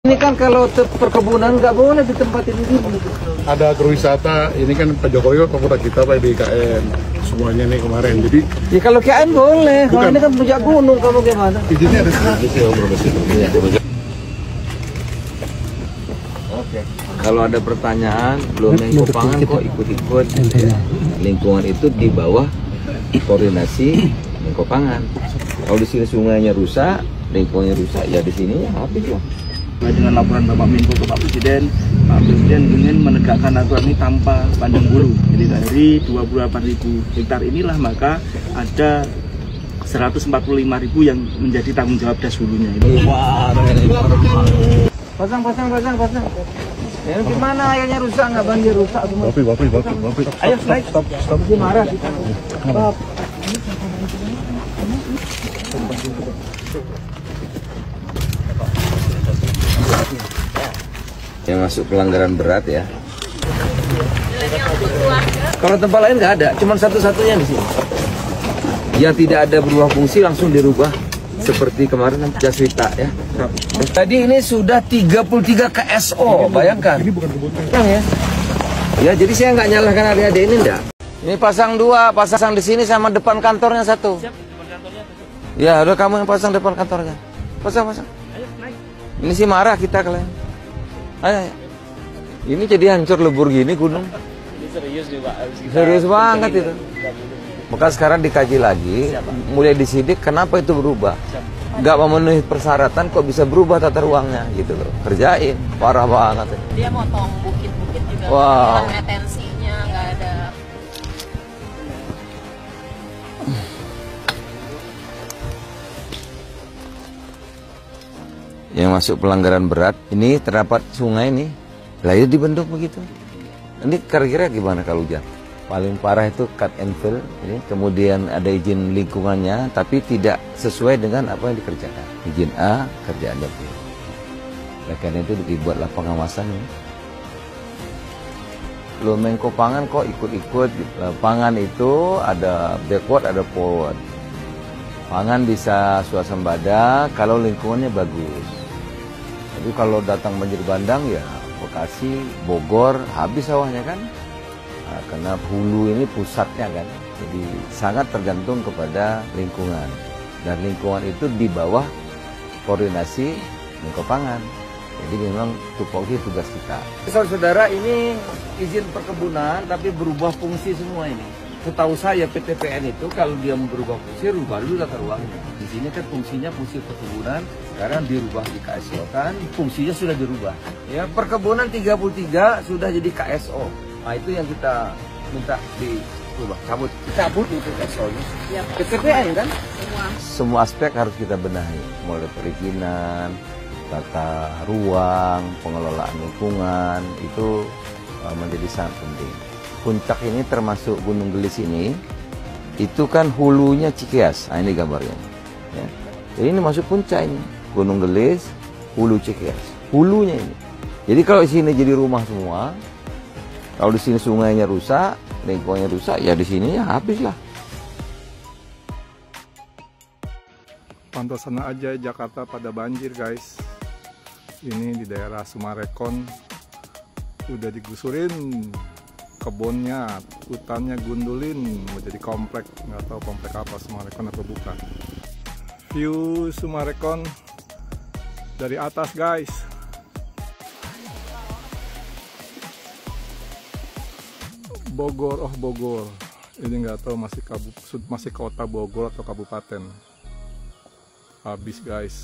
Ini kan kalau perkebunan nggak boleh di tempat ini. Ada agrowisata, ini kan Pak Jokowi pemuda kita Pak di IKN. Semuanya nih kemarin, jadi... Ya kalau IKN boleh, kalau ini kan puncak gunung, kamu gimana? Izinnya ada sini. Oke. Kalau ada pertanyaan, belum Menkopangan kok ikut-ikut. Lingkungan itu di bawah koordinasi Menkopangan. Kalau di sini sungainya rusak, lingkungannya rusak, ya di sini ya habis lah. Dengan laporan Bapak Menko ke Pak Presiden ingin menegakkan aturan ini tanpa pandang bulu. Jadi dari 28.000 hektar inilah maka ada 145.000 yang menjadi tanggung jawab das hulunya. Pasang. Ya gimana airnya rusak, nggak banjir rusak semua. Bapak. Ayo naik. Stop. Dia marah kita. Stop. Yang masuk pelanggaran berat ya. Kalau tempat lain nggak ada, cuma satu-satunya di sini. Yang tidak ada berubah fungsi langsung dirubah seperti kemarin Jaswita ya. Tadi ini sudah 33 KSO, bayangkan. Ini bukan kebutuhan. Ya. Ya, jadi saya nggak nyalahkan adik-adik ini enggak. Ini pasang dua, pasang di sini sama depan kantornya satu. Siap, depan kantornya. Ya, udah kamu yang pasang depan kantornya. Pasang. Ayo naik. Ini sih marah kita kalian. Ayo. Ini jadi hancur lebur gini gunung. Ini serius nih Pak. Serius banget itu. Maka sekarang dikaji lagi, mulai disidik kenapa itu berubah. Nggak memenuhi persyaratan kok bisa berubah tata ruangnya gitu loh. Kerjain, parah banget. Dia motong bukit-bukit juga, Wow. hilang retensinya, nggak ada. Yang masuk pelanggaran berat, ini terdapat sungai nih, lah itu dibentuk begitu. Ini kira-kira gimana kalau hujan? Paling parah itu cut and fill, ini. Kemudian ada izin lingkungannya, tapi tidak sesuai dengan apa yang dikerjakan. Izin A, kerjaannya B. Oleh karena itu dibuatlah pengawasan. Ya. Lo Menkopangan kok ikut-ikut, pangan itu ada backward, ada forward. Pangan bisa swasembada kalau lingkungannya bagus. Tapi kalau datang banjir bandang ya Bekasi, Bogor, habis sawahnya kan. Nah, karena hulu ini pusatnya kan. Jadi sangat tergantung kepada lingkungan. Dan lingkungan itu di bawah koordinasi Menkopangan. Jadi memang tupoksi tugas kita. Saudara ini izin perkebunan tapi berubah fungsi semua ini. Setahu saya PTPN itu kalau dia berubah fungsi, rubah dulu tata ruangnya. Di sini kan fungsinya fungsi perkebunan, sekarang dirubah di KSO kan, fungsinya sudah dirubah. Ya perkebunan 33 sudah jadi KSO. Nah itu yang kita minta dirubah, cabut itu KSO-nya. Ya, PTPN kan? semua. Semua aspek harus kita benahi, mulai perizinan, tata ruang, pengelolaan lingkungan itu menjadi sangat penting. Puncak ini termasuk Gunung Gelis ini, itu kan hulunya Cikeas. Nah ini gambarnya. Ya. Jadi ini masuk puncak ini, Gunung Gelis, hulu Cikeas. Hulunya ini. Jadi kalau di sini jadi rumah semua, kalau di sini sungainya rusak, lingkungannya rusak, ya di sini ya habis lah. Pantau sana aja Jakarta pada banjir guys. Ini di daerah Sumarekon udah digusurin kebunnya, hutannya gundulin, mau jadi komplek, nggak tahu komplek apa, Sumarekon atau bukan. View Sumarekon dari atas guys. Bogor, oh Bogor, ini nggak tahu masih kota Bogor atau kabupaten. Habis guys,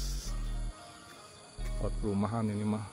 buat perumahan ini mah.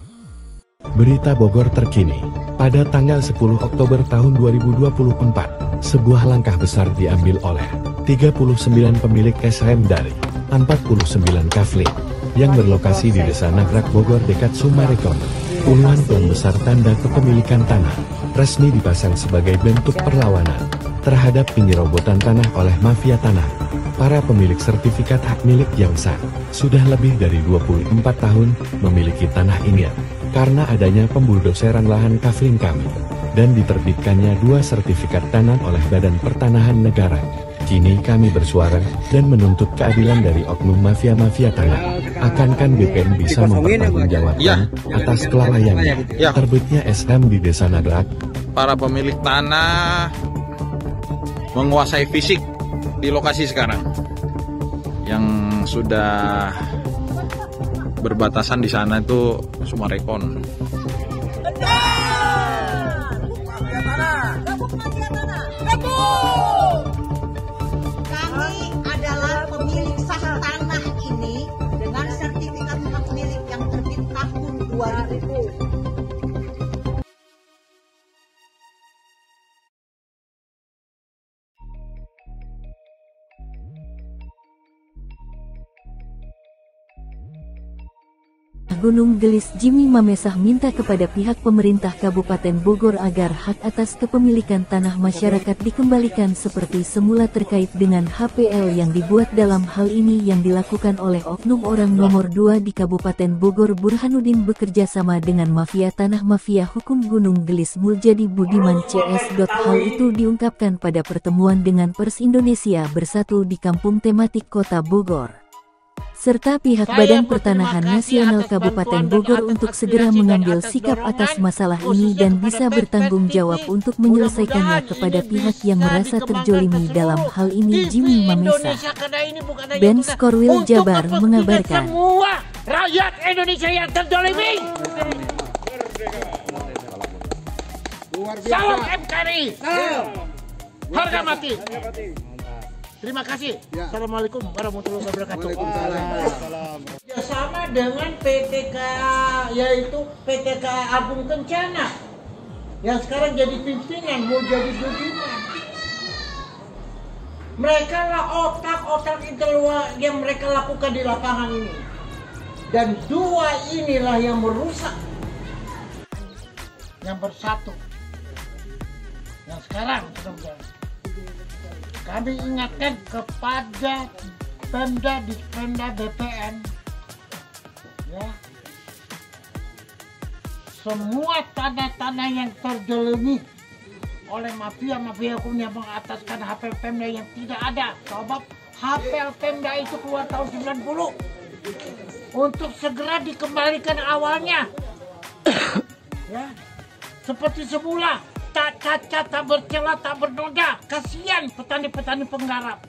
Berita Bogor terkini, pada tanggal 10 Oktober tahun 2024, sebuah langkah besar diambil oleh 39 pemilik SHM dari 49 kafling yang berlokasi di Desa Nagrak Bogor dekat Sumarekon. Puluhan ton besar tanda kepemilikan tanah resmi dipasang sebagai bentuk perlawanan terhadap penyerobotan tanah oleh mafia tanah. Para pemilik sertifikat hak milik yang sah sudah lebih dari 24 tahun memiliki tanah ini karena adanya pembuldoseran lahan kafling kami dan diterbitkannya 2 sertifikat tanah oleh Badan Pertanahan Negara Kini kami bersuara dan menuntut keadilan dari oknum mafia-mafia tanah. Akankah BPN bisa mempertanggungjawabkan atas kelalaiannya terbitnya SHM di Desa Nagrak? Para pemilik tanah menguasai fisik di lokasi sekarang yang sudah berbatasan di sana itu Sumarekon. Kami adalah pemilik sah tanah ini dengan sertifikat hak milik yang terbit tahun 2000. Gunung Gelis Jimmy Mamesah minta kepada pihak pemerintah Kabupaten Bogor agar hak atas kepemilikan tanah masyarakat dikembalikan seperti semula terkait dengan HPL yang dibuat. Dalam hal ini yang dilakukan oleh oknum orang nomor 2 di Kabupaten Bogor Burhanuddin bekerja sama dengan mafia tanah mafia hukum Gunung Gelis Muljadi Budiman CS. Hal itu diungkapkan pada pertemuan dengan Pers Indonesia Bersatu di Kampung Tematik Kota Bogor serta pihak Badan Pertanahan Nasional Kabupaten Bogor untuk segera mengambil sikap atas masalah ini dan bisa bertanggung jawab untuk menyelesaikannya kepada pihak yang merasa terjolimi dalam hal ini. Jimmy Mamesah, Ben Skorwil Jabar mengabarkan. Semua rakyat Indonesia yang terjolimi. Salam NKRI. Harga mati. Terima kasih. Assalamualaikum warahmatullahi wabarakatuh. Sama dengan PTK, yaitu PTK Agung Kencana yang sekarang jadi pimpinan mau jadi Budiman. Mereka lah otak-otak intelektual yang mereka lakukan di lapangan ini. Dan dua inilah yang merusak yang bersatu. Yang sekarang kami ingatkan kepada Pemda di Pemda BPN, ya, semua tanah-tanah yang terjolimi oleh mafia-mafia hukum yang mengataskan HPL Pemda yang tidak ada. Sebab HPL Pemda itu keluar tahun 90 untuk segera dikembalikan awalnya, ya, seperti semula. Tak cacat, tak bercela, tak bernoda. Kasihan petani-petani penggarap.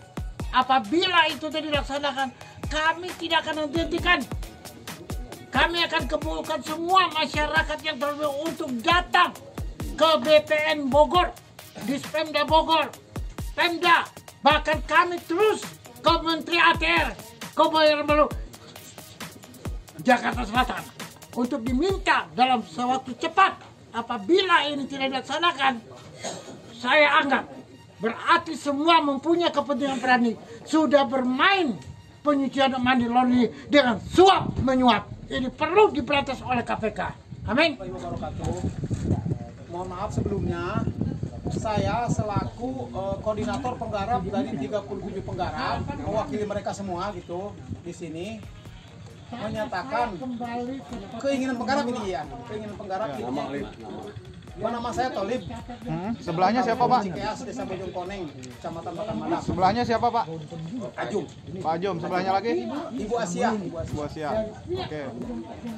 Apabila itu tidak dilaksanakan, kami tidak akan menghentikan. Kami akan kumpulkan semua masyarakat yang terlibat untuk datang ke BPN Bogor, di Pemda Bogor, Pemda. Bahkan kami terus ke Menteri ATR, ke Baru Jakarta Selatan, untuk diminta dalam sewaktu cepat. Apabila ini tidak dilaksanakan, saya anggap berarti semua mempunyai kepentingan berani sudah bermain pencucian money laundering dengan suap menyuap. Ini perlu diberantas oleh KPK. Amin. Mohon maaf sebelumnya, saya selaku koordinator penggarap dari 37 penggarap, mewakili mereka semua gitu di sini, menyatakan keinginan penggarap ini ya, keinginan penggarap ini. Nama saya Tolib. Sebelahnya siapa, Pak? Cikeas, Desa Bojong Koneng, Kecamatan Bakan. Sebelahnya siapa, Pak? Ajum. Pak Ajum. Sebelahnya lagi? Ibu Asia. Ibu Asia. Oke.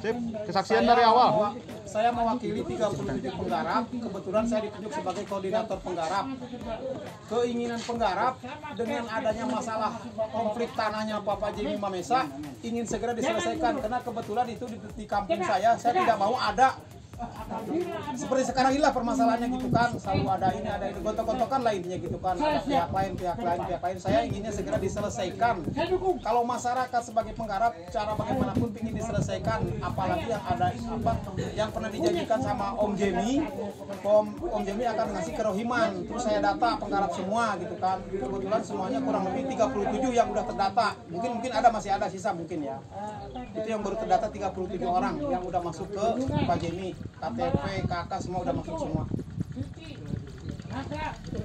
Sip. Kesaksian dari awal. Saya mewakili 37 penggarap. Kebetulan saya ditunjuk sebagai koordinator penggarap. Keinginan penggarap dengan adanya masalah konflik tanahnya Bapak Jimmy Mamesah ingin segera diselesaikan, karena kebetulan itu di kampung saya tidak mau ada seperti sekarang inilah permasalahannya gitu kan, selalu ada ini gontok-gontokan lah intinya gitu kan, ada pihak lain. Saya inginnya segera diselesaikan. Kalau masyarakat sebagai penggarap cara bagaimanapun ingin diselesaikan, apalagi yang ada yang pernah dijanjikan sama Om Jemi. Om Jemi akan ngasih kerohiman, terus saya data penggarap semua gitu kan. Kebetulan semuanya kurang lebih 37 yang udah terdata. Mungkin masih ada sisa mungkin ya. Itu yang baru terdata 37 orang yang udah masuk ke Pak Jemi. KTP, KK semua udah masuk semua.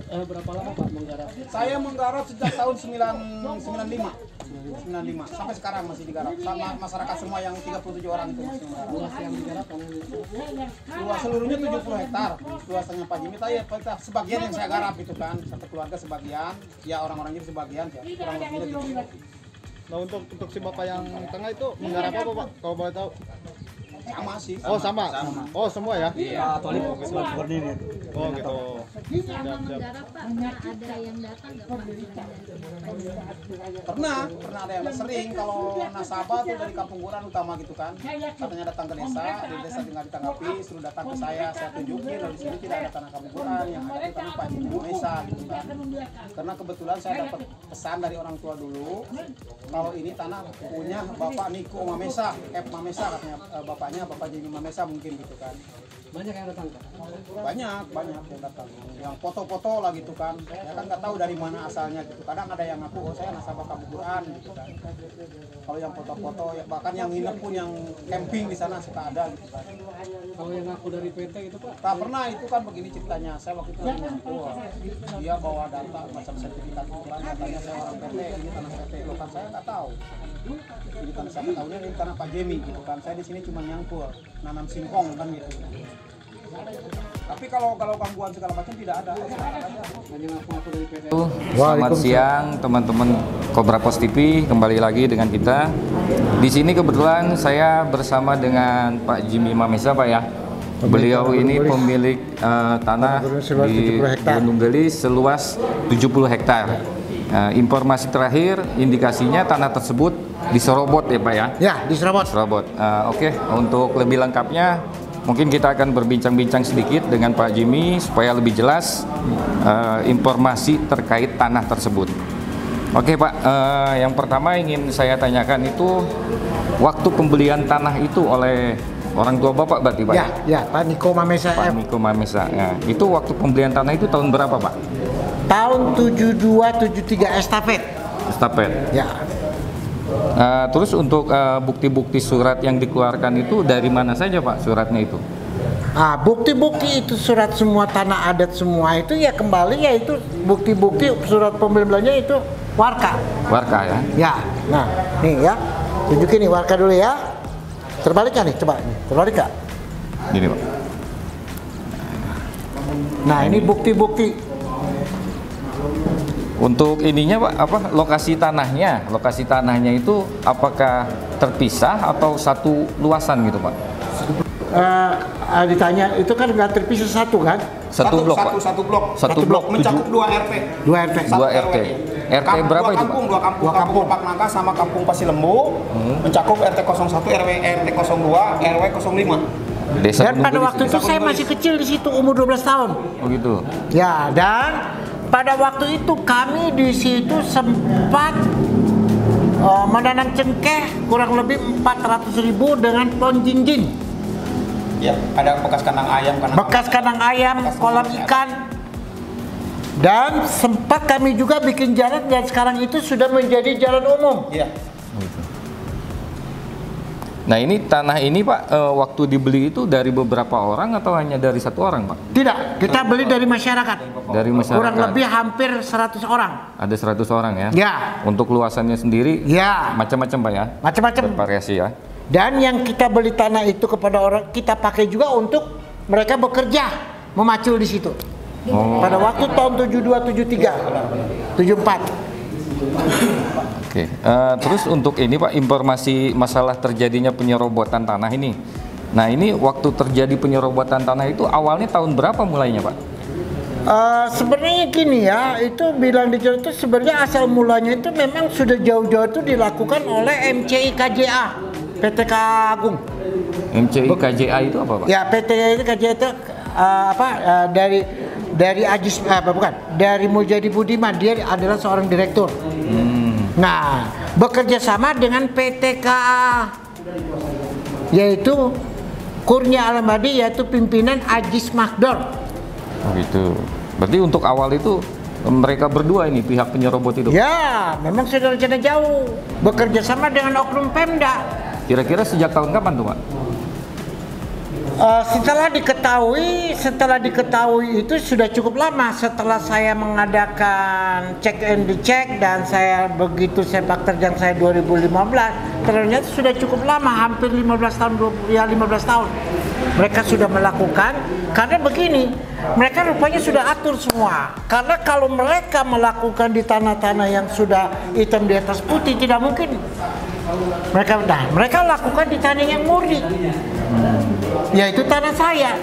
Berapa lama Pak menggarap? Saya menggarap sejak tahun 95 sampai sekarang masih digarap sama masyarakat semua yang 37 orang itu. Luas yang digarap luas seluruhnya 70 hektar luasannya Pak Jimmy. Tapi ya, sebagian yang saya garap gitu kan, satu keluarga sebagian, ya orang-orang ini sebagian ya, kurang lebihnya gitu. Nah untuk si bapak yang tengah itu menggarap apa Pak? Kalau boleh tahu? Sama sih. Oh sama. Oh semua ya? Iya. Oh gitu. Selama menggarap Pak, pernah ada yang datang nggak Pak? Pernah ada yang sering kalau nasabah tuh dari Kampung Guran utama gitu kan, katanya datang ke desa, di desa tinggal ditanggapi, suruh datang ke saya tunjukin, di sini tidak ada tanah Kampung Guran, yang ada itu kan Pak Jimmy Mamesa gitu kan. Karena kebetulan saya dapat pesan dari orang tua dulu, kalau ini tanah punya Bapak Niko Mamesa, Mamesa katanya bapaknya Bapak Jimmy Mamesa mungkin gitu kan. Banyak yang datang Pak? Banyak yang datang, yang foto-foto lah gitu kan, ya kan nggak tahu dari mana asalnya gitu. Kadang ada yang ngaku oh saya nasabah Kampung Guran gitu kan. Kalau yang foto-foto, ya bahkan yang nginep pun yang camping di sana suka ada gitu kan. Kalau yang ngaku dari PT itu Pak? Tak pernah, itu kan begini ceritanya. Saya waktu itu ngaku, dia bawa data macam sertifikat itu kan, katanya saya orang PT, ini tanah PT. Loh kan saya nggak tahu. Ini tanah saya tahunya ini tanah Pak Jimmy gitu kan. Saya di sini cuma nyangkul, nanam singkong kan gitu. Tapi kalau gangguan segala macam tidak ada. Selamat siang teman-teman Cobra Pos TV, kembali lagi dengan kita. Di sini kebetulan saya bersama dengan Pak Jimmy Mamesa Pak ya. Beliau ini pemilik tanah di Gunung Gelis seluas 70 hektar. Informasi terakhir indikasinya tanah tersebut diserobot ya Pak ya? Ya, diserobot. Oke, untuk lebih lengkapnya mungkin kita akan berbincang-bincang sedikit dengan Pak Jimmy supaya lebih jelas informasi terkait tanah tersebut. Oke Pak, yang pertama ingin saya tanyakan itu waktu pembelian tanah itu oleh orang tua Bapak berarti Pak? Ya, Pak Niko Mamesa. Pak Niko Mamesa. Ya. Itu waktu pembelian tanah itu tahun berapa Pak? Tahun 72-73 estafet. Ya. Terus untuk bukti-bukti surat yang dikeluarkan itu dari mana saja Pak suratnya itu? Bukti-bukti itu surat semua tanah adat semua itu ya kembali ya itu bukti-bukti surat pembeliannya itu warka. Warka ya? Ya, nah nih ya tunjukin nih warka dulu ya. Terbalik kan nih, coba nih, terbalik gak? Gini Pak. Nah ini bukti-bukti. Untuk ininya Pak, apa lokasi tanahnya itu apakah terpisah atau satu luasan gitu Pak? Ditanya itu kan nggak terpisah satu kan? Satu blok Pak? Satu blok mencakup 2 RT. 2 RT. RT berapa itu Pak? Dua kampung Pak Nangka sama Kampung Pasilembu, mencakup RT 01, RT 02, RW 05. Desa dan pada waktu itu saya masih kecil di situ, umur 12 tahun. Oh gitu. Ya, dan pada waktu itu kami di situ sempat menanam cengkeh kurang lebih 400.000 dengan pohon jinjin. Ya, ada bekas kandang ayam, kolam ikan. Dan sempat kami juga bikin jalan dan sekarang itu sudah menjadi jalan umum. Iya. Nah ini tanah ini Pak, waktu dibeli itu dari beberapa orang atau hanya dari satu orang Pak? Tidak, kita beli dari masyarakat. Dari masyarakat. Kurang lebih hampir 100 orang. Ada 100 orang ya? Ya. Untuk luasannya sendiri? Ya. Macam-macam Pak ya? Macam-macam. Bervariasi ya? Dan yang kita beli tanah itu kepada orang, kita pakai juga untuk mereka bekerja, memacul di situ. Oh. Pada waktu tahun 72, 73, 74. Oke, terus untuk ini Pak, informasi masalah terjadinya penyerobotan tanah ini. Nah ini waktu terjadi penyerobotan tanah itu awalnya tahun berapa mulainya Pak? Sebenarnya gini ya, itu bilang di itu sebenarnya asal mulanya itu memang sudah jauh-jauh itu dilakukan oleh MCI KJA, PTK Agung. MCI KJA itu apa Pak? Ya PT itu KJA itu dari Ajis dari Mulyadi Budiman, dia adalah seorang direktur. Nah, bekerja sama dengan PTKA yaitu Kurnia Alamadi, yaitu pimpinan Ajis Makdor. Oh gitu. Berarti untuk awal itu mereka berdua ini pihak penyerobot itu? Ya, memang sudah rencana jauh, bekerja sama dengan oknum Pemda. Kira-kira sejak tahun kapan tuh Pak? Setelah diketahui itu sudah cukup lama setelah saya mengadakan check and dicek dan saya begitu sepak terjang saya 2015, ternyata sudah cukup lama, hampir 15 tahun mereka sudah melakukan. Karena begini, mereka rupanya sudah atur semua. Karena kalau mereka melakukan di tanah-tanah yang sudah hitam di atas putih, tidak mungkin. Mereka lakukan di tanah yang murni, yaitu tanah saya.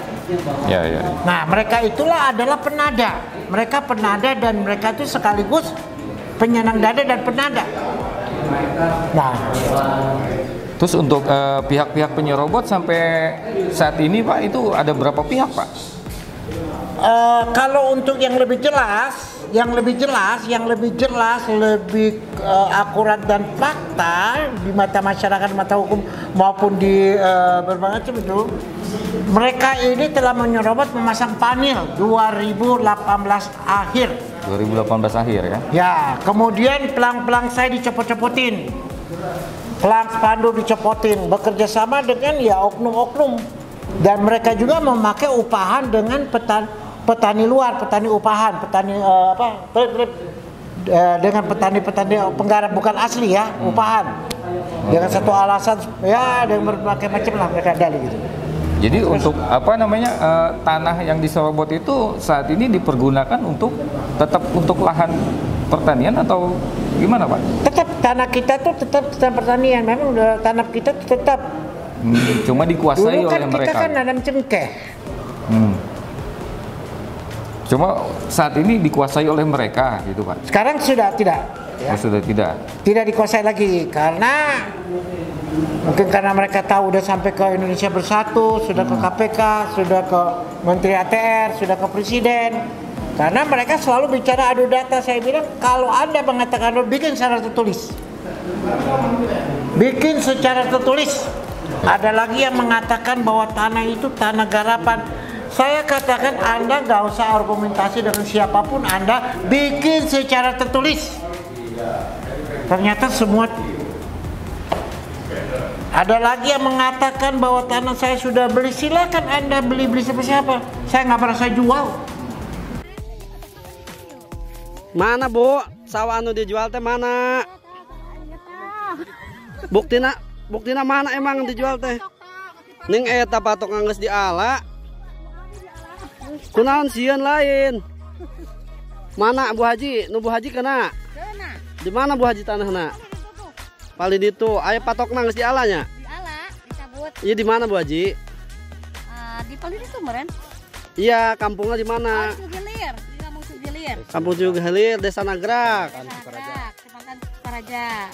Ya. Nah, mereka itulah adalah penada. Mereka penada dan mereka itu sekaligus penyenang dada dan penada. Nah, terus untuk pihak-pihak penyerobot sampai saat ini Pak, itu ada berapa pihak Pak? Kalau untuk yang lebih jelas, lebih akurat dan fakta di mata masyarakat, mata hukum maupun di berbagai macam itu, mereka ini telah menyerobot memasang panel 2018 akhir. 2018 akhir ya? Ya, kemudian pelang-pelang saya dicopot-copotin, pelang spanduk dicopotin, bekerja sama dengan ya oknum-oknum, dan mereka juga memakai upahan dengan petani luar, petani upahan, petani dengan petani-petani penggarap bukan asli ya, upahan. Dengan satu alasan ya, dengan berbagai macam lah mereka dalih gitu. Jadi untuk tanah yang diserobot itu saat ini dipergunakan untuk tetap untuk lahan pertanian atau gimana Pak? Tetap tanah kita tuh tetap pertanian, memang tanah kita tuh tetap. Cuma dikuasai dulu kan oleh mereka. Kita kan nanam cengkeh. Cuma saat ini dikuasai oleh mereka gitu Pak. Sekarang sudah tidak. Ya. Sudah tidak. Tidak dikuasai lagi karena mungkin karena mereka tahu udah sampai ke Indonesia Bersatu, sudah ke KPK, sudah ke Menteri ATR, sudah ke Presiden. Karena mereka selalu bicara adu data. Saya bilang kalau Anda mengatakan bikin secara tertulis. Bikin secara tertulis. Ada lagi yang mengatakan bahwa tanah itu tanah garapan. Saya katakan Anda nggak usah argumentasi dengan siapapun, Anda bikin secara tertulis. Ternyata semua. Ada lagi yang mengatakan bahwa tanah saya sudah beli, silakan Anda beli siapa. Saya nggak merasa jual. Mana Bu? Sawah anu dijual teh mana? Buktina mana emang dijual teh? Ning eta patok ngangges di ala. Kunaon sieun lain? Mana Bu Haji? Nu Bu Haji kena? Di mana Bu Haji tanahna? Paling ditu, aya patok nangis di alanya? Di ala, dicabut. Iya di mana Bu Haji? Di paling itu meren. Iya, kampungnya di mana? Oh, Sugilir, di Kampung Sugilir. Kampung Sugilir, Desa Nagrak.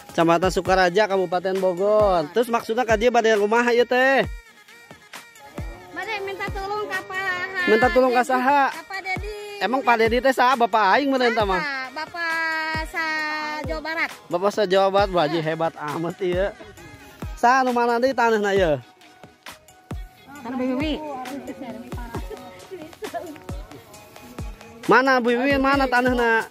Kecamatan Sukaraja, Kabupaten Bogor. Terus maksudnya ka dieu bade kumaha ieu teh? Bade minta tolong ka Pak. Minta tolong ka saha? Ka Pak Dedi. Emang Pak Dedi teh saha bapak aing meureun tah mah? Bapak sa Jawa Barat. Bapak sa Jawa Barat, Bu Haji hebat amat ieu. Saha nu mana deui tanahna ieu? Tanah Bibi. Mana Bu Bibi, mana tanahna?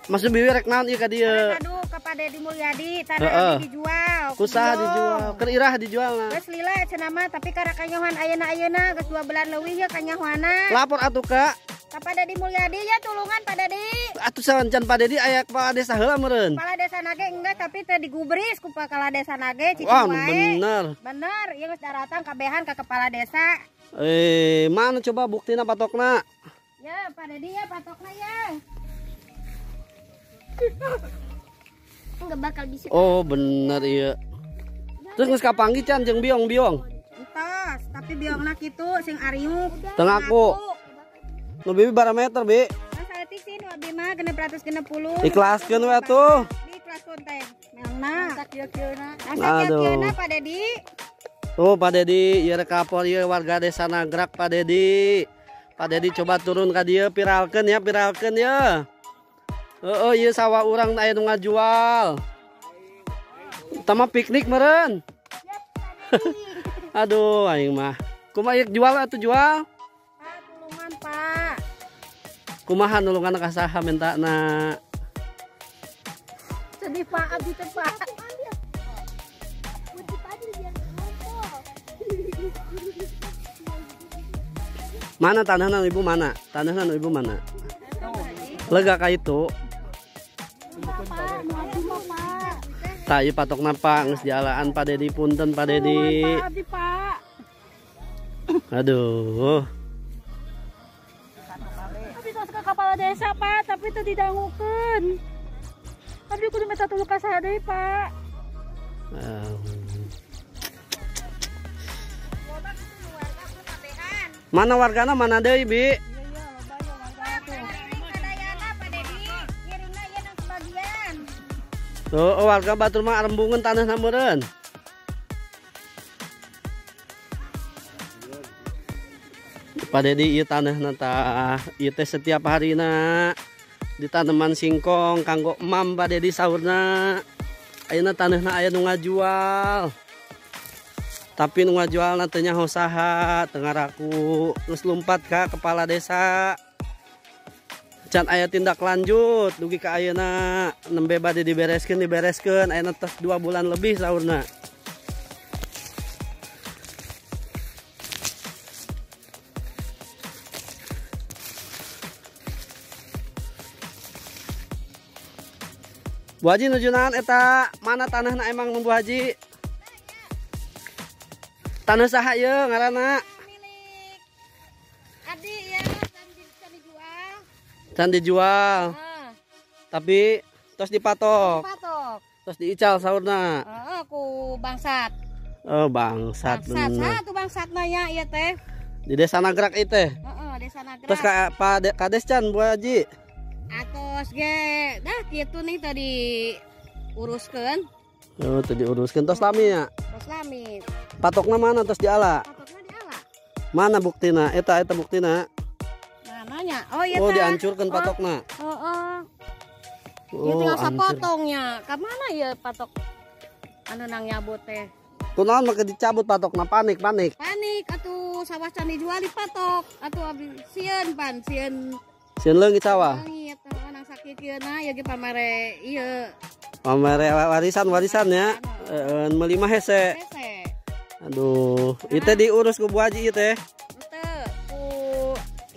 Maksud Bibi rek naon ieu ka dieu? Aduh, ka Pak Dedi Mulyadi, tanah dijual. Kusaha dijual? Keur irah dijualna. Geus lila cenah mah, tapi karena kanyahoan ayeuna geus 2 bulan leuwih ya kanyahoana. Lapor atuh Kak. Ka Pak Dedi Mulyadi ya tulungan Pak Dedi. Atuh saencan Pak Dedi aya kepala desa heula meureun. Kepala desa nage enggak, tapi teh digubris ku kepala desa nage cicing wah, wae. bener. Bener, ieu geus daratan kabehan ka kepala desa. Mana coba buktina patokna? Ya, Pak Dedi ya patokna ya. Enggak bakal bisa. Oh, bener iya. Terus geus kapanggi can jeung biong-biong. Entos, tapi biongna kitu sing ariuk. Teu ngaku. Nu Bibi bara meter, Bi? Saya tiksin wa Bi mah 660. Ikhlaskeun we atuh. Diikhlaskeun teh. Melna. Sak kieu-kieuna. Aduh. Pak Dedi. Tuh Pak Dedi, ieu rek kapol ieu warga Desa Nagrak Pak Dedi. Pak Dedi coba turun ka dieu viralkeun ya, viralkeun ya. Heeh, ieu sawah urang aya nu ngajual. Tama piknik meureun. Aduh, aing mah. Kumaha jual atuh jual? Tulungan, Pak. Kumaha nulungan ka saha mentana? Sedih Pak, abdi teh Pak. Mana tanahna ibu mana? Tanahna ibu mana? Lega ka itu. Tak ieu patok napa geus dialaan Pak Dedi, punten Pak Dedi. Aduh. Abi tos ke kepala desa Pak, tapi teu didangukeun. Abi kudu minta tuluy ka saha deui Pak. Mana wargana mana deui Bi? Oh, warga batur mah rembungan tanah nameureun. Pak Dedi ieu tanahna tah ieu teh setiap harina ditaneman singkong kanggo emam Pak Dedi saurna. Ayeuna tanahna aya nu ngajual. Tapi nu ngajualna teu nyaho saha, teu ngaraku, geus lumpat ka kepala desa. Can aya tindak lanjut dugi ka ayeuna nembe bade dibereskeun ayeuna tos 2 bulan lebih saurna. Bu Haji nujunan eta mana tanahna emang Bu Haji? Tanah saha ieu ngaranna? Adi ya can dijual. Tapi terus dipatok. Terus diical saurna. Aku bangsat. Oh, bangsat bener. Satu bangsatna ya ieu teh. Di Desa Nagrak ieu teh. Desa Nagrak. Terus ka Kades can Bu Haji. Atos ge dah kitu nih tadi uruskeun. Oh, tadi uruskeun tos lami nya. Tos lami. Patokna mana tos diala? Patokna diala. Mana buktina? Eta buktina. Mananya? Oh iya. Oh, dihancurkeun patokna. Ieu tinggal sapotongnya. Ka mana ya patok anu nang nyabut teh? Kunaon make dicabut patokna panik. Panik atuh sawah can dijual dipatok. Atuh abdi sieun pan sieun leungit sawah. Leungit nang sakikeuna ya ge pamere ieu. Pamere warisan ya. Meuli mah hese. Aduh, ieu teh diurus ku Bu Haji ieu teh.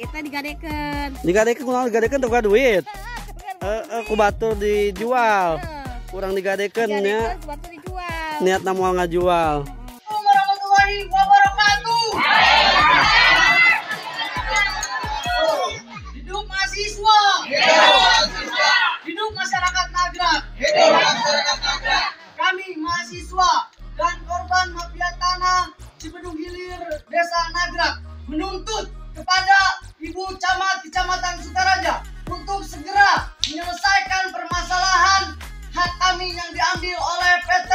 Kita digadekeun. Digadekeun kunaon digadekeun teu duit. Ku batur dijual. Kurang digadekeun nya. Niatna moal ngajual. Warahmatullahi wabarakatuh. Hidup mahasiswa. Hidup masyarakat Nagrak. Kami mahasiswa dan korban mafia tanah Cibedung Hilir Desa Nagrak menuntut kepada Ibu Camat Kecamatan Sukaraja untuk segera menyelesaikan permasalahan hak kami yang diambil oleh PT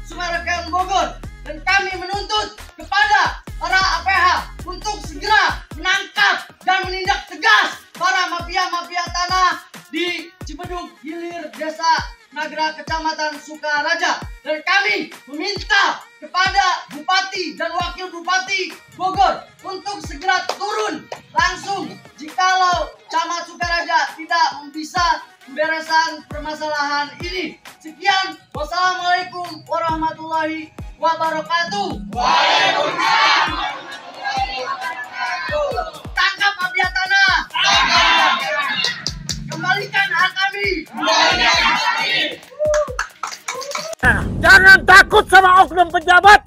Sumarekon Bogor, dan kami menuntut kepada para APH untuk segera menangkap dan menindak tegas para mafia-mafia tanah di Cibedung Hilir Desa Nagrak Kecamatan Sukaraja, dan kami meminta kepada Bupati dan Wakil Bupati Bogor untuk segera turun langsung jikalau Camat Sukaraja tidak bisa membereskan permasalahan ini. Sekian, wassalamualaikum warahmatullahi wabarakatuh. Waalaikumsalam warahmatullahi wabarakatuh. Tangkap mafia tanah. Kembalikan hak kami. Jangan takut sama oknum pejabat,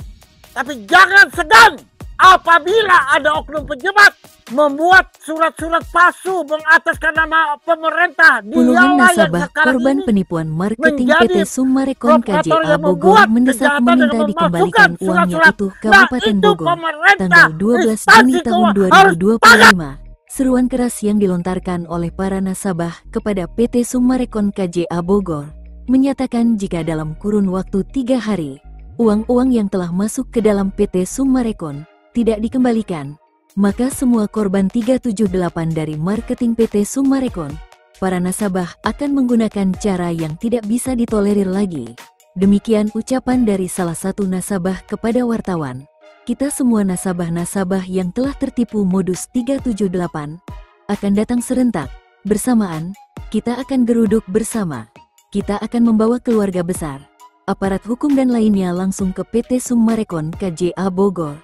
tapi jangan segan apabila ada oknum pejabat membuat surat-surat palsu mengataskan nama pemerintah di Puluhan wilayah yang nasabah sekarang korban ini penipuan marketing menjadi PT Sumarekon KJA provokator yang Bogor membuat mendesak kejahatan meminta dengan dikembalikan memasukkan uangnya surat-surat. itu Nah, Kabupaten itu Bogor pemerintah, tanggal 12 Juni instansi tahun keuangan 2025. Seruan keras yang dilontarkan oleh para nasabah kepada PT Sumarekon KJA Bogor menyatakan jika dalam kurun waktu 3 hari uang-uang yang telah masuk ke dalam PT Sumarekon tidak dikembalikan, maka semua korban 378 dari marketing PT Sumarekon, para nasabah akan menggunakan cara yang tidak bisa ditolerir lagi. Demikian ucapan dari salah satu nasabah kepada wartawan. Kita semua nasabah-nasabah yang telah tertipu modus 378 akan datang serentak, bersamaan, kita akan geruduk bersama. Kita akan membawa keluarga besar, aparat hukum dan lainnya langsung ke PT Sumarekon KJA Bogor.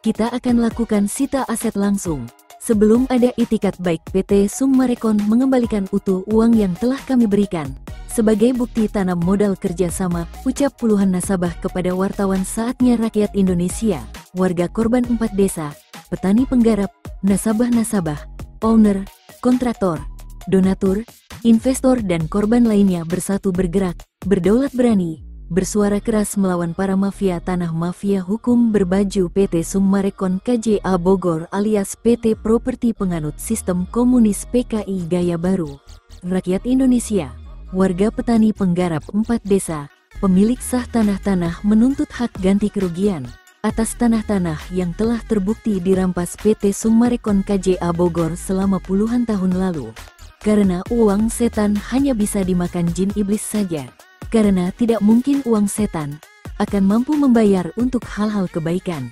Kita akan lakukan sita aset langsung, Sebelum ada itikat baik, PT Summarecon mengembalikan utuh uang yang telah kami berikan. Sebagai bukti tanam modal kerjasama, ucap puluhan nasabah kepada wartawan. Saatnya rakyat Indonesia, warga korban 4 desa, petani penggarap, nasabah-nasabah, owner, kontraktor, donatur, investor dan korban lainnya bersatu bergerak, berdaulat berani, bersuara keras melawan para mafia tanah, mafia hukum berbaju PT Summarecon KJA Bogor alias PT Properti penganut sistem komunis PKI gaya baru. Rakyat Indonesia, warga petani penggarap 4 desa, pemilik sah tanah-tanah menuntut hak ganti kerugian atas tanah-tanah yang telah terbukti dirampas PT Summarecon KJA Bogor selama puluhan tahun lalu. Karena uang setan hanya bisa dimakan jin iblis saja. Karena tidak mungkin uang setan akan mampu membayar untuk hal-hal kebaikan.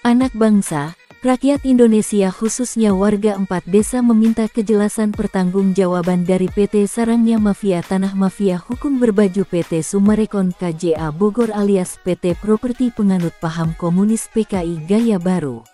Anak bangsa, rakyat Indonesia khususnya warga 4 desa meminta kejelasan pertanggungjawaban dari PT sarangnya mafia tanah, mafia hukum berbaju PT Summarecon KJA Bogor alias PT Properti penganut paham komunis PKI gaya baru.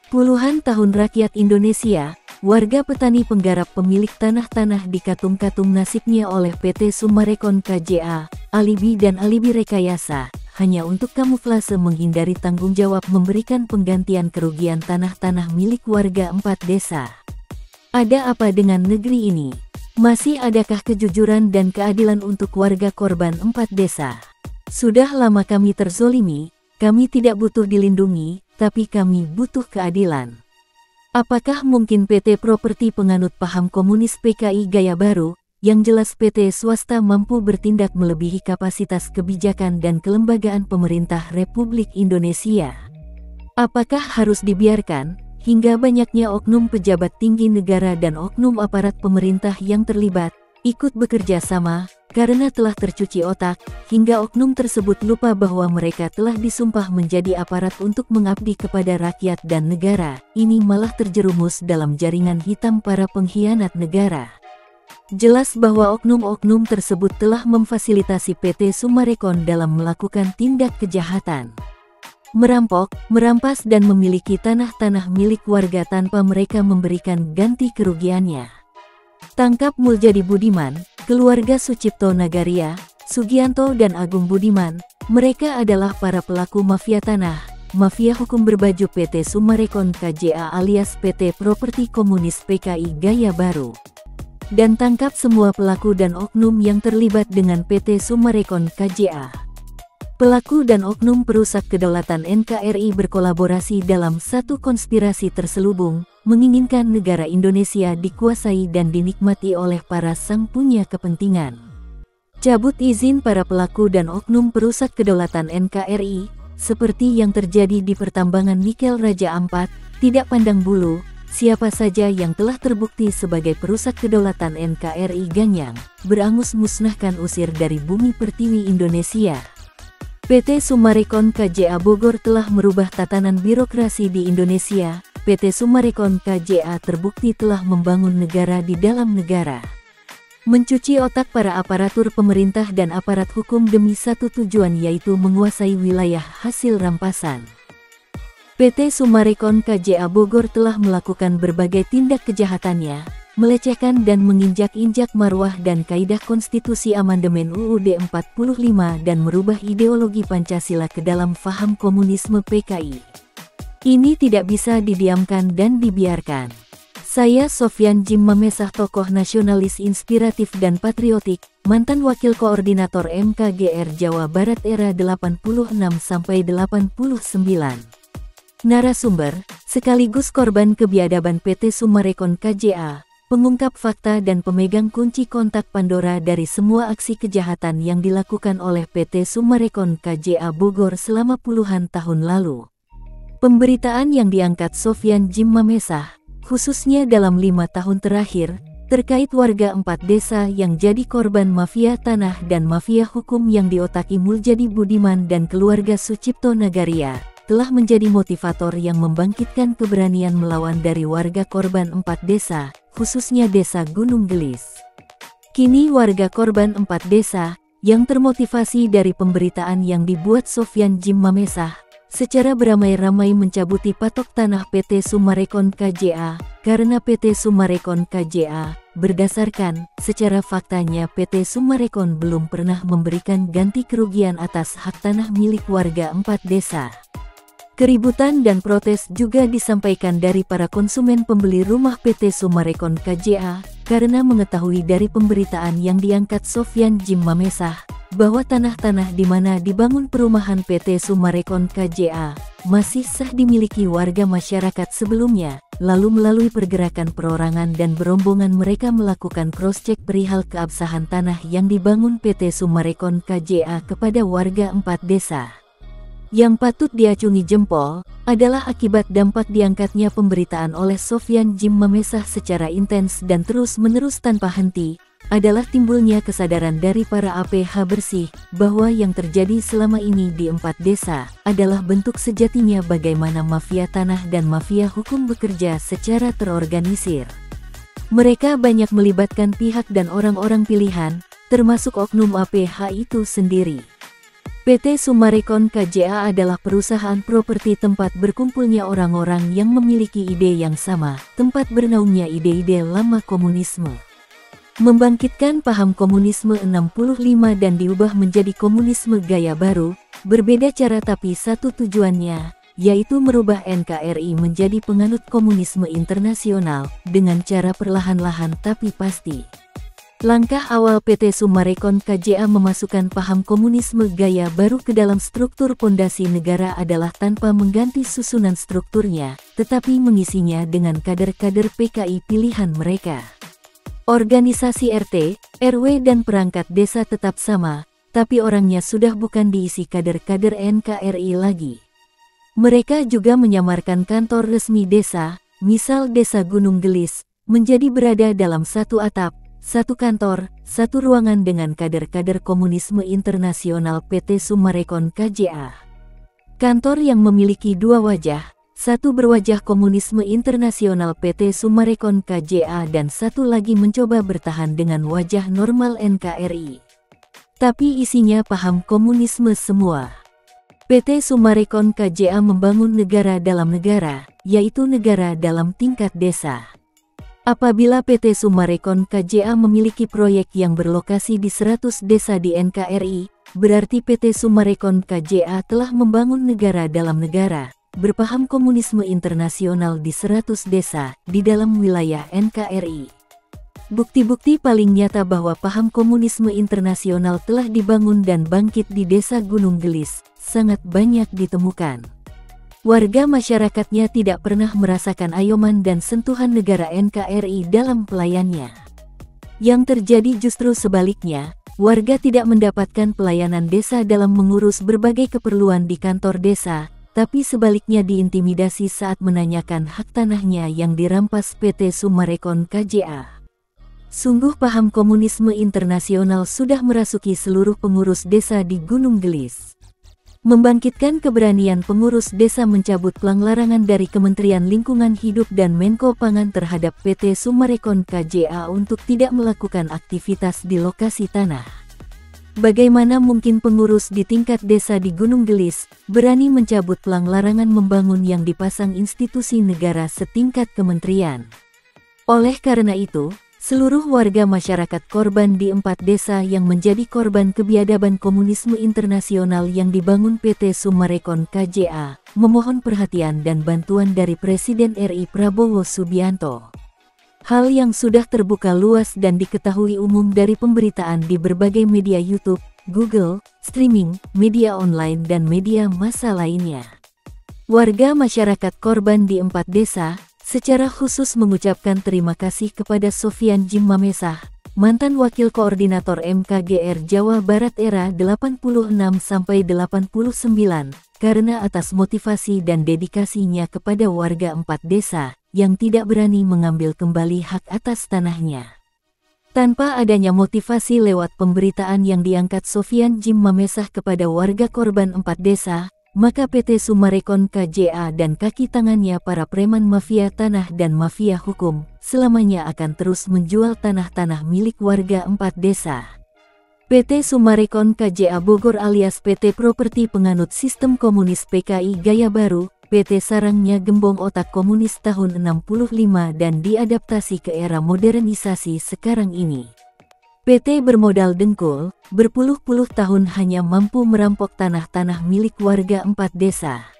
Puluhan tahun rakyat Indonesia, warga petani penggarap pemilik tanah-tanah dikatung-katung nasibnya oleh PT Summarecon KJA, alibi dan alibi rekayasa, hanya untuk kamuflase menghindari tanggung jawab memberikan penggantian kerugian tanah-tanah milik warga 4 desa. Ada apa dengan negeri ini? Masih adakah kejujuran dan keadilan untuk warga korban 4 desa? Sudah lama kami terzolimi, kami tidak butuh dilindungi, tapi kami butuh keadilan. Apakah mungkin PT Properti penganut paham komunis PKI gaya baru, yang jelas PT swasta mampu bertindak melebihi kapasitas kebijakan dan kelembagaan pemerintah Republik Indonesia? Apakah harus dibiarkan, hingga banyaknya oknum pejabat tinggi negara dan oknum aparat pemerintah yang terlibat, ikut bekerja sama, karena telah tercuci otak, hingga oknum tersebut lupa bahwa mereka telah disumpah menjadi aparat untuk mengabdi kepada rakyat dan negara, ini malah terjerumus dalam jaringan hitam para pengkhianat negara. Jelas bahwa oknum-oknum tersebut telah memfasilitasi PT Summarecon dalam melakukan tindak kejahatan. Merampok, merampas dan memiliki tanah-tanah milik warga tanpa mereka memberikan ganti kerugiannya. Tangkap Muljadi Budiman, keluarga Sucipto Nagaria, Sugianto dan Agung Budiman, mereka adalah para pelaku mafia tanah, mafia hukum berbaju PT Summarecon KJA alias PT Properti Komunis PKI gaya baru. Dan tangkap semua pelaku dan oknum yang terlibat dengan PT Summarecon KJA. Pelaku dan oknum perusak kedaulatan NKRI berkolaborasi dalam satu konspirasi terselubung, menginginkan negara Indonesia dikuasai dan dinikmati oleh para sang punya kepentingan. Cabut izin para pelaku dan oknum perusak kedaulatan NKRI, seperti yang terjadi di pertambangan nikel Raja Ampat, tidak pandang bulu, siapa saja yang telah terbukti sebagai perusak kedaulatan NKRI ganyang, berangus musnahkan usir dari bumi pertiwi Indonesia. PT Summarecon KJA Bogor telah merubah tatanan birokrasi di Indonesia. PT Summarecon KJA terbukti telah membangun negara di dalam negara. Mencuci otak para aparatur pemerintah dan aparat hukum demi satu tujuan, yaitu menguasai wilayah hasil rampasan. PT Summarecon KJA Bogor telah melakukan berbagai tindak kejahatannya, melecehkan dan menginjak-injak marwah dan kaidah konstitusi amandemen UUD 45 dan merubah ideologi Pancasila ke dalam faham komunisme PKI. Ini tidak bisa didiamkan dan dibiarkan. Saya Sofyan Jim Mamesah, tokoh nasionalis inspiratif dan patriotik, mantan wakil koordinator MKGR Jawa Barat era 86-89. Narasumber, sekaligus korban kebiadaban PT Summarecon KJA, pengungkap fakta dan pemegang kunci kontak Pandora dari semua aksi kejahatan yang dilakukan oleh PT Summarecon KJA Bogor selama puluhan tahun lalu. Pemberitaan yang diangkat Sofyan Jim Mamesah, khususnya dalam 5 tahun terakhir, terkait warga 4 desa yang jadi korban mafia tanah dan mafia hukum yang diotaki Muljadi Budiman dan keluarga Sucipto Nagaria, telah menjadi motivator yang membangkitkan keberanian melawan dari warga korban 4 desa, khususnya desa Gunung Gelis. Kini warga korban 4 desa, yang termotivasi dari pemberitaan yang dibuat Sofyan Jim Mamesah, secara beramai-ramai mencabuti patok tanah PT Summarecon KJA, karena PT Summarecon KJA, berdasarkan, secara faktanya PT Summarecon belum pernah memberikan ganti kerugian atas hak tanah milik warga 4 desa. Keributan dan protes juga disampaikan dari para konsumen pembeli rumah PT Summarecon KJA, karena mengetahui dari pemberitaan yang diangkat Sofyan Jim Mamesah, bahwa tanah-tanah di mana dibangun perumahan PT Summarecon KJA masih sah dimiliki warga masyarakat sebelumnya. Lalu melalui pergerakan perorangan dan berombongan mereka melakukan cross-check perihal keabsahan tanah yang dibangun PT Summarecon KJA kepada warga 4 desa. Yang patut diacungi jempol adalah akibat dampak diangkatnya pemberitaan oleh Sofyan Jim Mamesah secara intens dan terus-menerus tanpa henti, adalah timbulnya kesadaran dari para APH bersih bahwa yang terjadi selama ini di 4 desa adalah bentuk sejatinya bagaimana mafia tanah dan mafia hukum bekerja secara terorganisir. Mereka banyak melibatkan pihak dan orang-orang pilihan, termasuk oknum APH itu sendiri. PT Summarecon KJA adalah perusahaan properti tempat berkumpulnya orang-orang yang memiliki ide yang sama, tempat bernaungnya ide-ide lama komunisme. Membangkitkan paham komunisme 65 dan diubah menjadi komunisme gaya baru, berbeda cara tapi satu tujuannya, yaitu merubah NKRI menjadi penganut komunisme internasional, dengan cara perlahan-lahan tapi pasti. Langkah awal PT Summarecon KJA memasukkan paham komunisme gaya baru ke dalam struktur pondasi negara adalah tanpa mengganti susunan strukturnya, tetapi mengisinya dengan kader-kader PKI pilihan mereka. Organisasi RT, RW dan perangkat desa tetap sama, tapi orangnya sudah bukan diisi kader-kader NKRI lagi. Mereka juga menyamarkan kantor resmi desa, misal Desa Gunung Gelis, menjadi berada dalam satu atap, satu kantor, satu ruangan dengan kader-kader komunisme internasional PT Summarecon KJA. Kantor yang memiliki dua wajah, satu berwajah komunisme internasional PT Summarecon KJA dan satu lagi mencoba bertahan dengan wajah normal NKRI. Tapi isinya paham komunisme semua. PT Summarecon KJA membangun negara dalam negara, yaitu negara dalam tingkat desa. Apabila PT Summarecon KJA memiliki proyek yang berlokasi di 100 desa di NKRI, berarti PT Summarecon KJA telah membangun negara dalam negara, berpaham komunisme internasional di 100 desa, di dalam wilayah NKRI. Bukti-bukti paling nyata bahwa paham komunisme internasional telah dibangun dan bangkit di Desa Gunung Gelis, sangat banyak ditemukan. Warga masyarakatnya tidak pernah merasakan ayoman dan sentuhan negara NKRI dalam pelayannya. Yang terjadi justru sebaliknya, warga tidak mendapatkan pelayanan desa dalam mengurus berbagai keperluan di kantor desa, tapi sebaliknya diintimidasi saat menanyakan hak tanahnya yang dirampas PT Summarecon KJA. Sungguh paham komunisme internasional sudah merasuki seluruh pengurus desa di Gunung Gelis. Membangkitkan keberanian pengurus desa mencabut pelarangan dari Kementerian Lingkungan Hidup dan Menko Pangan terhadap PT Summarecon KJA untuk tidak melakukan aktivitas di lokasi tanah. Bagaimana mungkin pengurus di tingkat desa di Gunung Gelis berani mencabut pelarangan membangun yang dipasang institusi negara setingkat kementerian? Oleh karena itu, seluruh warga masyarakat korban di 4 desa yang menjadi korban kebiadaban komunisme internasional yang dibangun PT Summarecon KJA, memohon perhatian dan bantuan dari Presiden RI Prabowo Subianto. Hal yang sudah terbuka luas dan diketahui umum dari pemberitaan di berbagai media YouTube, Google, streaming, media online dan media massa lainnya. Warga masyarakat korban di 4 desa, secara khusus mengucapkan terima kasih kepada Sofyan Jim Mamesah, mantan Wakil Koordinator MKGR Jawa Barat era 86-89, karena atas motivasi dan dedikasinya kepada warga 4 desa, yang tidak berani mengambil kembali hak atas tanahnya. Tanpa adanya motivasi lewat pemberitaan yang diangkat Sofyan Jim Mamesah kepada warga korban 4 desa, maka PT Summarecon KJA dan kaki tangannya para preman mafia tanah dan mafia hukum selamanya akan terus menjual tanah-tanah milik warga 4 desa. PT Sumarekon KJA Bogor alias PT Properti Penganut Sistem Komunis PKI Gaya Baru, PT Sarangnya Gembong Otak Komunis tahun 65 dan diadaptasi ke era modernisasi sekarang ini. PT bermodal dengkul, berpuluh-puluh tahun hanya mampu merampok tanah-tanah milik warga 4 desa.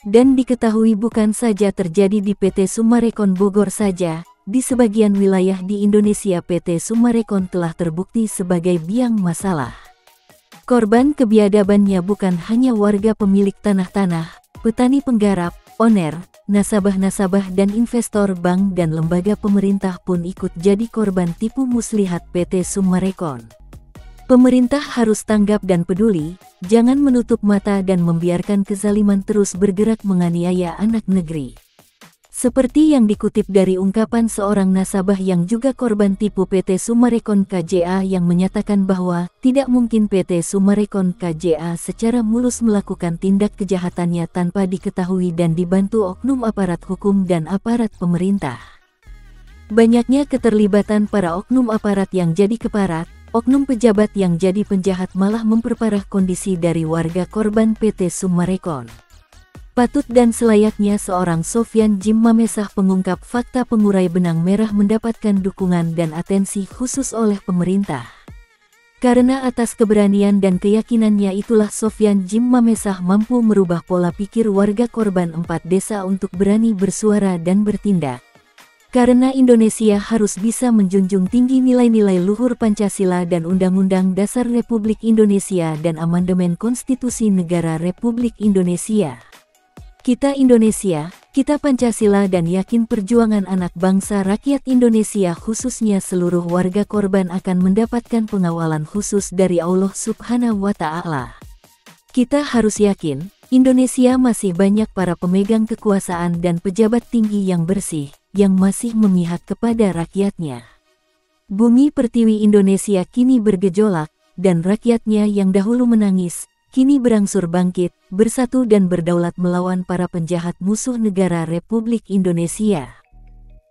Dan diketahui bukan saja terjadi di PT Sumarekon Bogor saja, di sebagian wilayah di Indonesia PT Sumarekon telah terbukti sebagai biang masalah. Korban kebiadabannya bukan hanya warga pemilik tanah-tanah, petani penggarap, owner, nasabah-nasabah dan investor bank dan lembaga pemerintah pun ikut jadi korban tipu muslihat PT Sumarekon. Pemerintah harus tanggap dan peduli, jangan menutup mata dan membiarkan kezaliman terus bergerak menganiaya anak negeri. Seperti yang dikutip dari ungkapan seorang nasabah yang juga korban tipu PT Sumarekon KJA yang menyatakan bahwa tidak mungkin PT Sumarekon KJA secara mulus melakukan tindak kejahatannya tanpa diketahui dan dibantu oknum aparat hukum dan aparat pemerintah. Banyaknya keterlibatan para oknum aparat yang jadi keparat, oknum pejabat yang jadi penjahat malah memperparah kondisi dari warga korban PT Sumarekon. Patut dan selayaknya seorang Sofyan Jim Mamesah pengungkap fakta pengurai benang merah mendapatkan dukungan dan atensi khusus oleh pemerintah. Karena atas keberanian dan keyakinannya itulah Sofyan Jim Mamesah mampu merubah pola pikir warga korban 4 desa untuk berani bersuara dan bertindak. Karena Indonesia harus bisa menjunjung tinggi nilai-nilai luhur Pancasila dan Undang-Undang Dasar Republik Indonesia dan Amandemen Konstitusi Negara Republik Indonesia. Kita Indonesia, kita Pancasila dan yakin perjuangan anak bangsa rakyat Indonesia khususnya seluruh warga korban akan mendapatkan pengawalan khusus dari Allah Subhanahu wa Ta'ala. Kita harus yakin, Indonesia masih banyak para pemegang kekuasaan dan pejabat tinggi yang bersih, yang masih memihak kepada rakyatnya. Bumi pertiwi Indonesia kini bergejolak, dan rakyatnya yang dahulu menangis, kini berangsur bangkit, bersatu dan berdaulat melawan para penjahat musuh negara Republik Indonesia.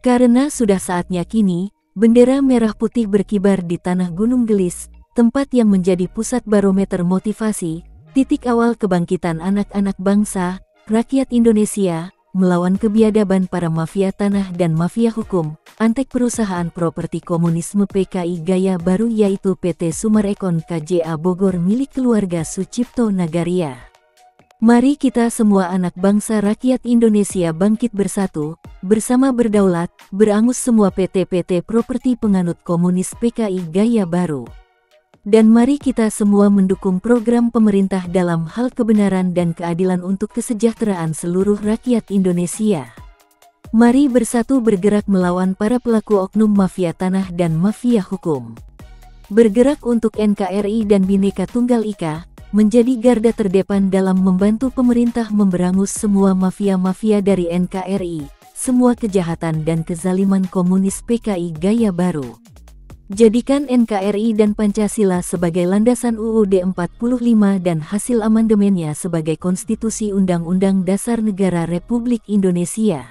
Karena sudah saatnya kini, bendera merah putih berkibar di tanah Gunung Gelis, tempat yang menjadi pusat barometer motivasi, titik awal kebangkitan anak-anak bangsa, rakyat Indonesia, melawan kebiadaban para mafia tanah dan mafia hukum, antek perusahaan properti komunisme PKI Gaya Baru yaitu PT Sumarekon KJA Bogor milik keluarga Sucipto Nagaria. Mari kita semua anak bangsa rakyat Indonesia bangkit bersatu, bersama berdaulat, berangus semua PT-PT properti penganut komunis PKI Gaya Baru. Dan mari kita semua mendukung program pemerintah dalam hal kebenaran dan keadilan untuk kesejahteraan seluruh rakyat Indonesia. Mari bersatu bergerak melawan para pelaku oknum mafia tanah dan mafia hukum. Bergerak untuk NKRI dan Bhinneka Tunggal Ika, menjadi garda terdepan dalam membantu pemerintah memberangus semua mafia-mafia dari NKRI, semua kejahatan dan kezaliman komunis PKI Gaya Baru. Jadikan NKRI dan Pancasila sebagai landasan UUD 45 dan hasil amandemennya sebagai konstitusi Undang-Undang Dasar Negara Republik Indonesia.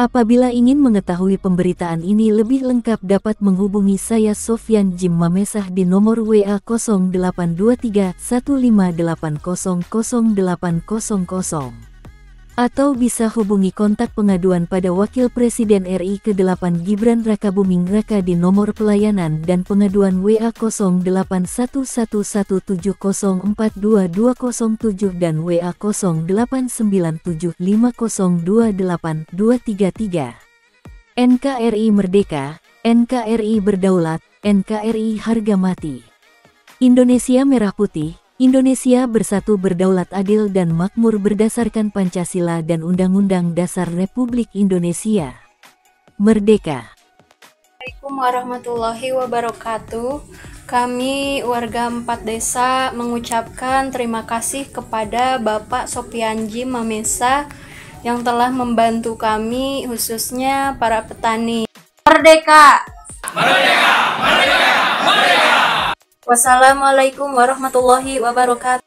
Apabila ingin mengetahui pemberitaan ini lebih lengkap dapat menghubungi saya Sofyan Jim Mamesah di nomor WA 0823 158000800. Atau bisa hubungi kontak pengaduan pada Wakil Presiden RI ke-8 Gibran Rakabuming Raka di nomor pelayanan dan pengaduan WA 081170422207 dan WA 0897502823. NKRI Merdeka, NKRI Berdaulat, NKRI Harga Mati. Indonesia Merah Putih, Indonesia bersatu berdaulat adil dan makmur berdasarkan Pancasila dan Undang-Undang Dasar Republik Indonesia. Merdeka! Assalamualaikum warahmatullahi wabarakatuh. Kami warga 4 desa mengucapkan terima kasih kepada Bapak Sofyan Jim Mamesah yang telah membantu kami khususnya para petani. Merdeka! Merdeka! Merdeka! Merdeka! Wassalamualaikum warahmatullahi wabarakatuh.